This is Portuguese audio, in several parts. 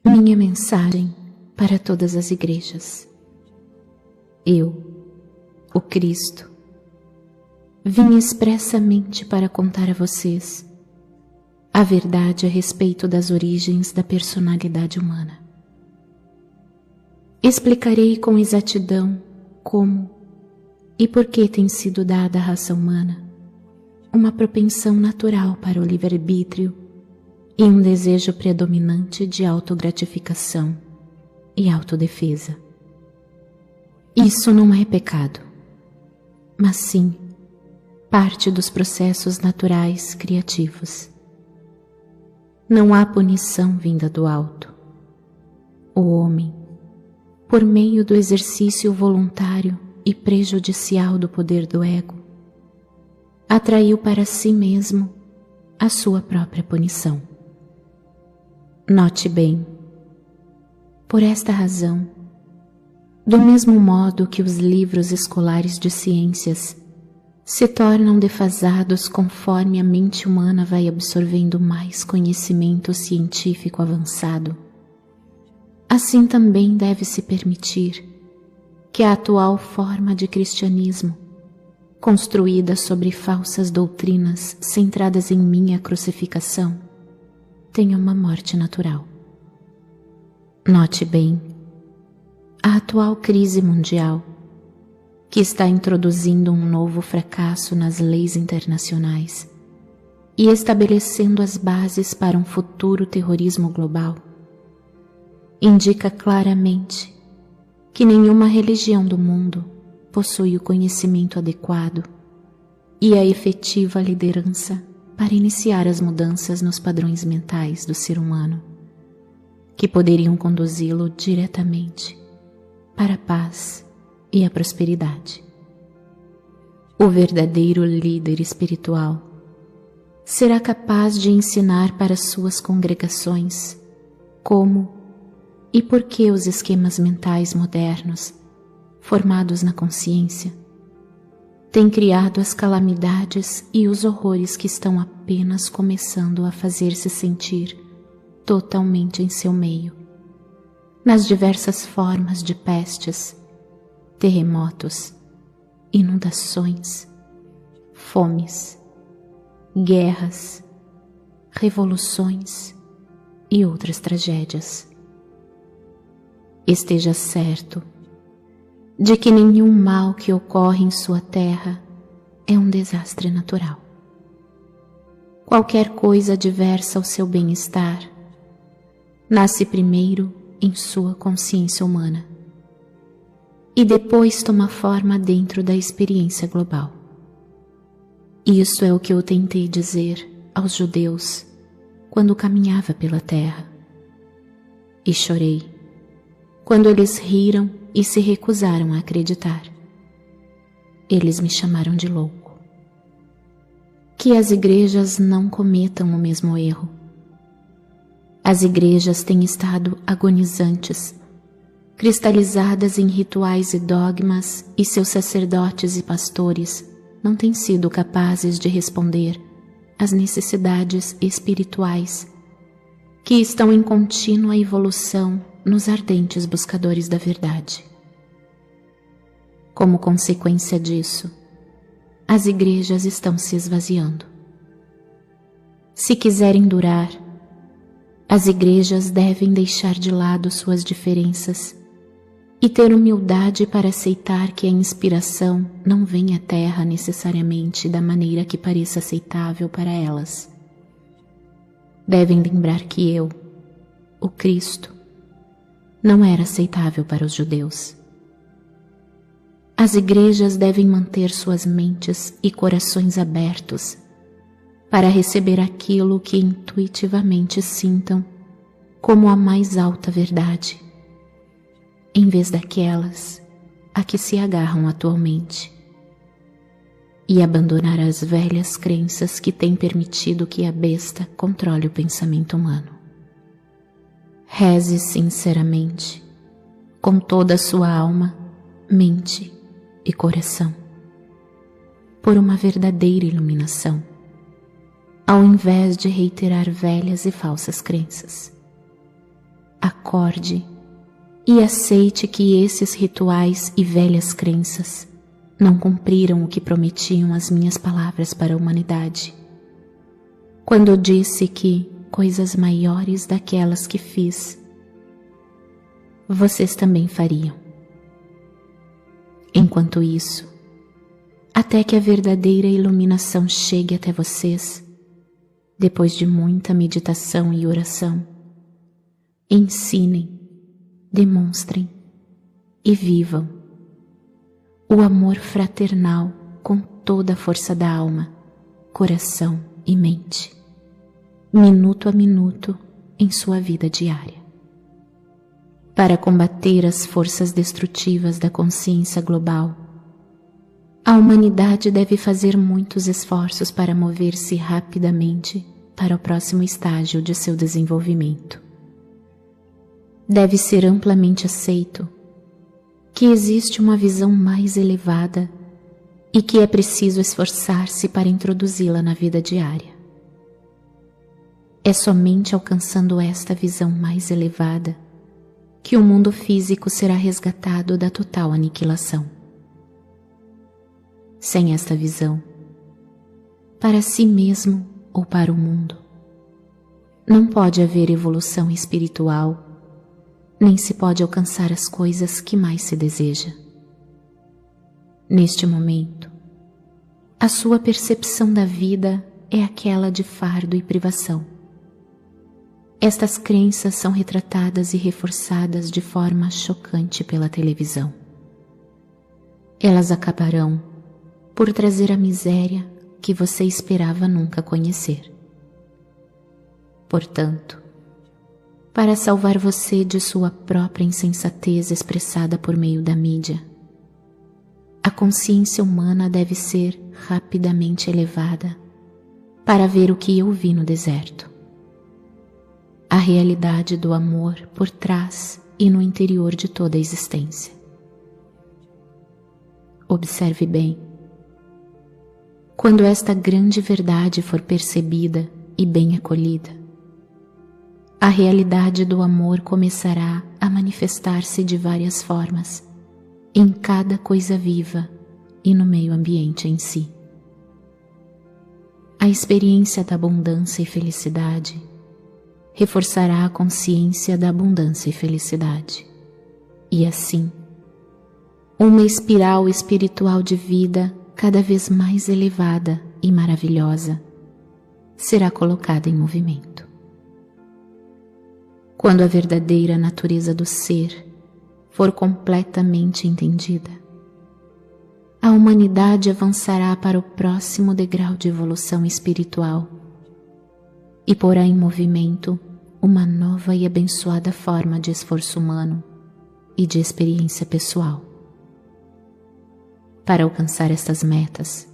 Minha mensagem para todas as igrejas. Eu, o Cristo, vim expressamente para contar a vocês a verdade a respeito das origens da personalidade humana. Explicarei com exatidão como e por que tem sido dada à raça humana uma propensão natural para o livre-arbítrio e um desejo predominante de autogratificação e autodefesa. Isso não é pecado, mas sim parte dos processos naturais criativos. Não há punição vinda do alto. O homem, por meio do exercício voluntário e prejudicial do poder do ego, atraiu para si mesmo a sua própria punição. Note bem, por esta razão, do mesmo modo que os livros escolares de ciências se tornam defasados conforme a mente humana vai absorvendo mais conhecimento científico avançado, assim também deve-se permitir que a atual forma de cristianismo, construída sobre falsas doutrinas centradas em minha crucificação, tenha uma morte natural. Note bem, a atual crise mundial, que está introduzindo um novo fracasso nas leis internacionais e estabelecendo as bases para um futuro terrorismo global, indica claramente que nenhuma religião do mundo possui o conhecimento adequado e a efetiva liderança para iniciar as mudanças nos padrões mentais do ser humano, que poderiam conduzi-lo diretamente para a paz e a prosperidade. O verdadeiro líder espiritual será capaz de ensinar para suas congregações como e por que os esquemas mentais modernos, formados na consciência, têm criado as calamidades e os horrores que estão apenas começando a fazer-se sentir totalmente em seu meio, nas diversas formas de pestes, terremotos, inundações, fomes, guerras, revoluções e outras tragédias. Esteja certo de que nenhum mal que ocorre em sua terra é um desastre natural. Qualquer coisa adversa ao seu bem-estar nasce primeiro em sua consciência humana e depois toma forma dentro da experiência global. Isso é o que eu tentei dizer aos judeus quando caminhava pela terra. E chorei quando eles riram e se recusaram a acreditar. Eles me chamaram de louco. Que as igrejas não cometam o mesmo erro. As igrejas têm estado agonizantes, cristalizadas em rituais e dogmas, e seus sacerdotes e pastores não têm sido capazes de responder às necessidades espirituais que estão em contínua evolução nos ardentes buscadores da verdade. Como consequência disso, as igrejas estão se esvaziando. Se quiserem durar, as igrejas devem deixar de lado suas diferenças e ter humildade para aceitar que a inspiração não vem à terra necessariamente da maneira que pareça aceitável para elas. Devem lembrar que eu, o Cristo, não era aceitável para os judeus. As igrejas devem manter suas mentes e corações abertos para receber aquilo que intuitivamente sintam como a mais alta verdade, em vez daquelas a que se agarram atualmente, e abandonar as velhas crenças que têm permitido que a besta controle o pensamento humano. Reze sinceramente, com toda a sua alma, mente e coração, por uma verdadeira iluminação, ao invés de reiterar velhas e falsas crenças. acorde e aceite que esses rituais e velhas crenças não cumpriram o que prometiam as minhas palavras para a humanidade. Quando eu disse que coisas maiores daquelas que fiz, vocês também fariam. Enquanto isso, até que a verdadeira iluminação chegue até vocês, depois de muita meditação e oração, ensinem, demonstrem e vivam o amor fraternal com toda a força da alma, coração e mente, minuto a minuto em sua vida diária. Para combater as forças destrutivas da consciência global, a humanidade deve fazer muitos esforços para mover-se rapidamente para o próximo estágio de seu desenvolvimento. Deve ser amplamente aceito que existe uma visão mais elevada e que é preciso esforçar-se para introduzi-la na vida diária. É somente alcançando esta visão mais elevada que o mundo físico será resgatado da total aniquilação. Sem esta visão, para si mesmo ou para o mundo, não pode haver evolução espiritual, nem se pode alcançar as coisas que mais se deseja. Neste momento, a sua percepção da vida é aquela de fardo e privação. Estas crenças são retratadas e reforçadas de forma chocante pela televisão. Elas acabarão por trazer a miséria que você esperava nunca conhecer. Portanto, para salvar você de sua própria insensatez expressada por meio da mídia, a consciência humana deve ser rapidamente elevada para ver o que eu vi no deserto. A realidade do amor por trás e no interior de toda a existência. Observe bem. Quando esta grande verdade for percebida e bem acolhida, a realidade do amor começará a manifestar-se de várias formas, em cada coisa viva e no meio ambiente em si. A experiência da abundância e felicidade reforçará a consciência da abundância e felicidade, e assim, uma espiral espiritual de vida cada vez mais elevada e maravilhosa será colocada em movimento. Quando a verdadeira natureza do ser for completamente entendida, a humanidade avançará para o próximo degrau de evolução espiritual e porá em movimento uma nova e abençoada forma de esforço humano e de experiência pessoal. Para alcançar estas metas,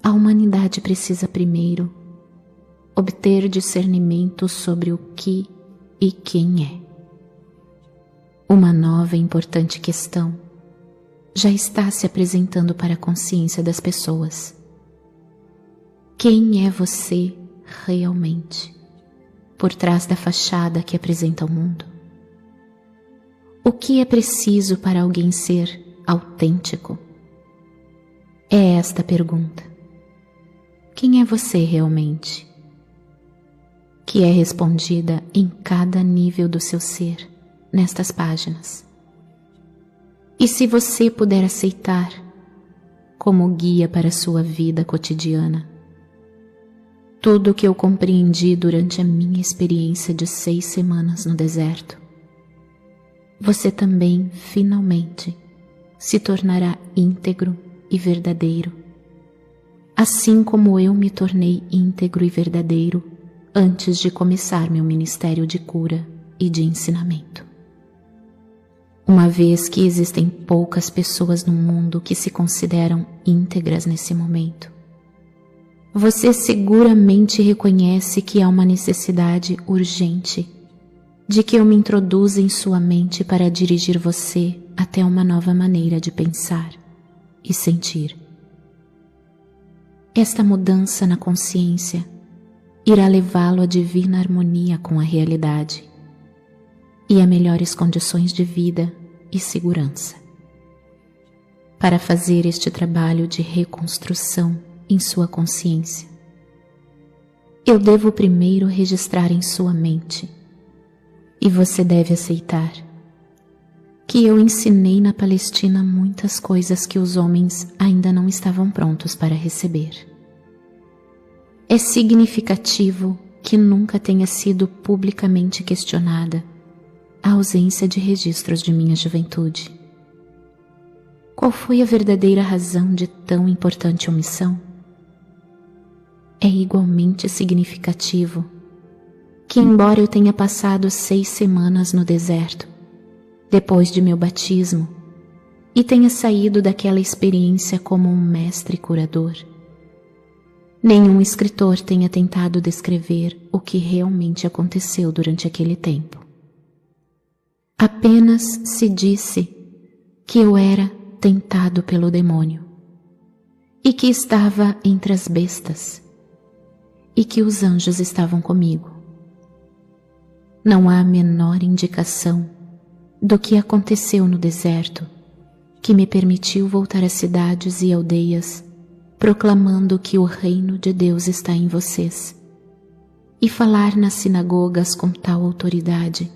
a humanidade precisa primeiro obter discernimento sobre o que e quem é. Uma nova e importante questão já está se apresentando para a consciência das pessoas. Quem é você realmente, por trás da fachada que apresenta ao mundo? O que é preciso para alguém ser autêntico? É esta a pergunta. Quem é você realmente? Que é respondida em cada nível do seu ser, nestas páginas. E se você puder aceitar como guia para a sua vida cotidiana tudo o que eu compreendi durante a minha experiência de 6 semanas no deserto, você também, finalmente, se tornará íntegro e verdadeiro, assim como eu me tornei íntegro e verdadeiro antes de começar meu ministério de cura e de ensinamento. Uma vez que existem poucas pessoas no mundo que se consideram íntegras nesse momento, você seguramente reconhece que há uma necessidade urgente de que eu me introduza em sua mente para dirigir você até uma nova maneira de pensar e sentir. Esta mudança na consciência irá levá-lo à divina harmonia com a realidade, e a melhores condições de vida e segurança. Para fazer este trabalho de reconstrução em sua consciência, eu devo primeiro registrar em sua mente, e você deve aceitar, que eu ensinei na Palestina muitas coisas que os homens ainda não estavam prontos para receber. É significativo que nunca tenha sido publicamente questionada a ausência de registros de minha juventude. Qual foi a verdadeira razão de tão importante omissão? É igualmente significativo que, embora eu tenha passado 6 semanas no deserto, depois de meu batismo, e tenha saído daquela experiência como um mestre curador, nenhum escritor tenha tentado descrever o que realmente aconteceu durante aquele tempo. Apenas se disse que eu era tentado pelo demônio e que estava entre as bestas e que os anjos estavam comigo. Não há a menor indicação do que aconteceu no deserto que me permitiu voltar às cidades e aldeias proclamando que o reino de Deus está em vocês e falar nas sinagogas com tal autoridade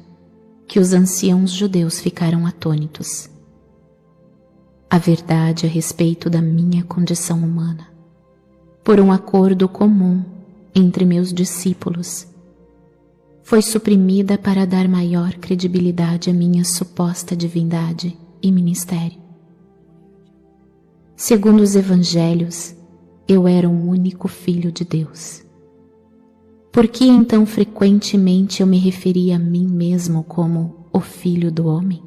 que os anciãos judeus ficaram atônitos. A verdade a respeito da minha condição humana, por um acordo comum entre meus discípulos, foi suprimida para dar maior credibilidade à minha suposta divindade e ministério. Segundo os evangelhos, eu era o único filho de Deus. Por que então frequentemente eu me referia a mim mesmo como o filho do homem?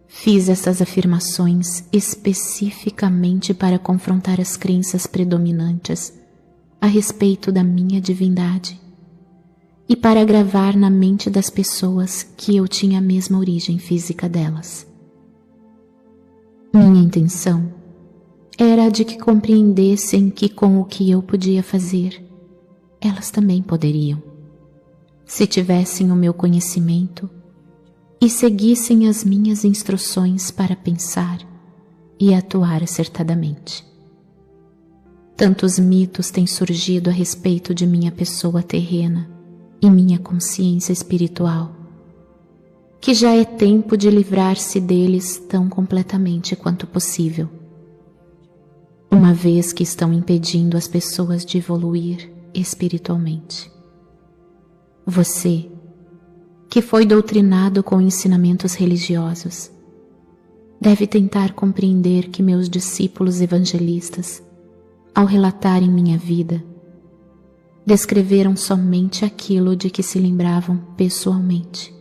Fiz essas afirmações especificamente para confrontar as crenças predominantes a respeito da minha divindade e para gravar na mente das pessoas que eu tinha a mesma origem física delas. Minha intenção era a de que compreendessem que com o que eu podia fazer, elas também poderiam, se tivessem o meu conhecimento e seguissem as minhas instruções para pensar e atuar acertadamente. Tantos mitos têm surgido a respeito de minha pessoa terrena e minha consciência espiritual, que já é tempo de livrar-se deles tão completamente quanto possível, uma vez que estão impedindo as pessoas de evoluir espiritualmente. Você, que foi doutrinado com ensinamentos religiosos, deve tentar compreender que meus discípulos evangelistas, ao relatarem minha vida, descreveram somente aquilo de que se lembravam pessoalmente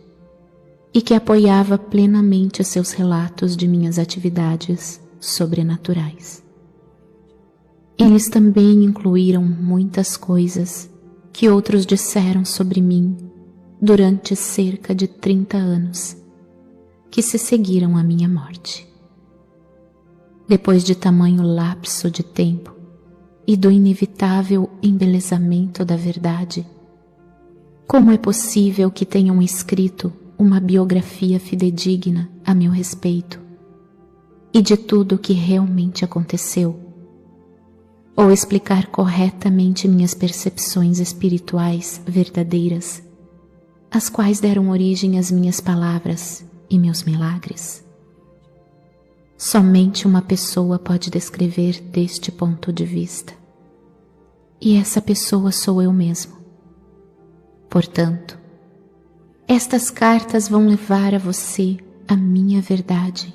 e que apoiava plenamente os seus relatos de minhas atividades sobrenaturais. Eles também incluíram muitas coisas que outros disseram sobre mim durante cerca de 30 anos que se seguiram à minha morte. Depois de tamanho lapso de tempo e do inevitável embelezamento da verdade, como é possível que tenham escrito uma biografia fidedigna a meu respeito e de tudo o que realmente aconteceu, ou explicar corretamente minhas percepções espirituais verdadeiras, as quais deram origem às minhas palavras e meus milagres? Somente uma pessoa pode descrever deste ponto de vista, e essa pessoa sou eu mesmo. Portanto, estas cartas vão levar a você a minha verdade,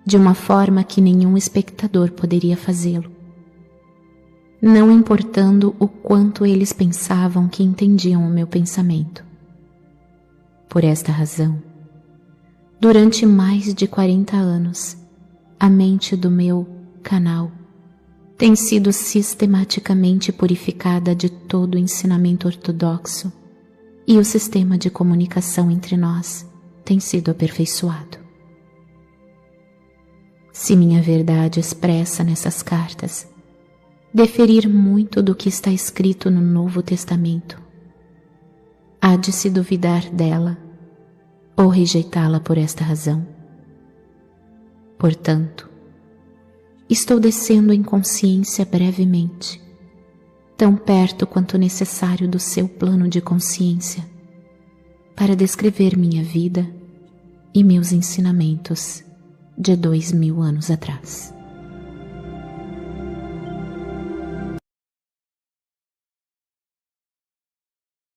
de uma forma que nenhum espectador poderia fazê-lo, não importando o quanto eles pensavam que entendiam o meu pensamento. Por esta razão, durante mais de 40 anos, a mente do meu canal tem sido sistematicamente purificada de todo o ensinamento ortodoxo e o sistema de comunicação entre nós tem sido aperfeiçoado. Se minha verdade expressa nessas cartas deferir muito do que está escrito no Novo Testamento, há de se duvidar dela ou rejeitá-la por esta razão. Portanto, estou descendo em consciência brevemente, tão perto quanto necessário do seu plano de consciência, para descrever minha vida e meus ensinamentos de 2000 anos atrás.